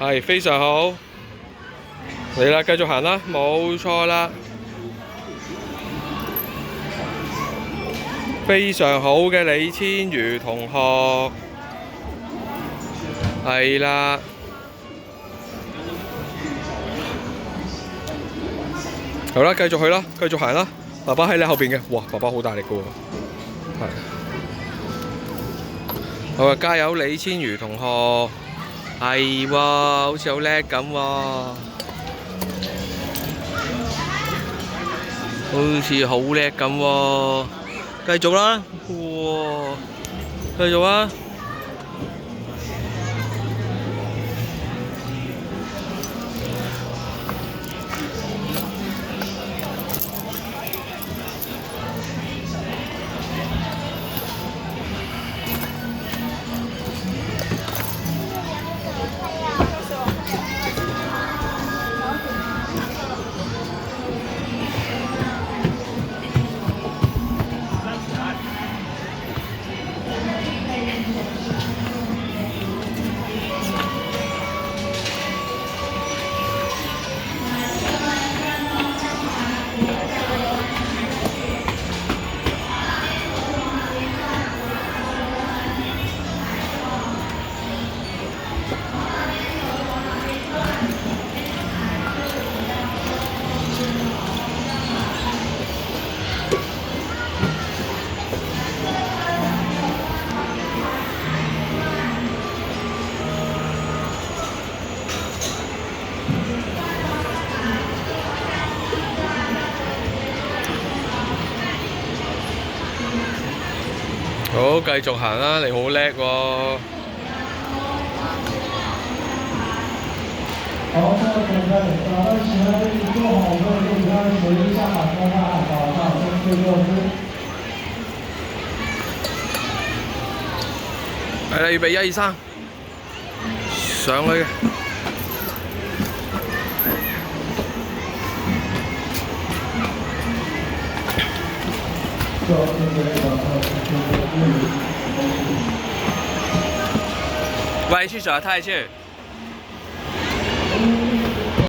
係非常好。嚟啦，繼續行啦，冇錯啦，非常好嘅李千如同學，係啦。好啦，繼續去啦，繼續行啦。爸爸喺你後邊嘅，哇！爸爸好大力嘅喎，係。好啊，加油，李千如同學，係喎，好似好叻咁喎，好似好叻咁喎，繼續啦，哇，繼續啊！好，繼續行啦，你好叻喎！好，各位同學，請做好個用餐，隨意下馬通話，保障正確用詞。係啦，預備1、2、3，上去嘅。喂，去找他去。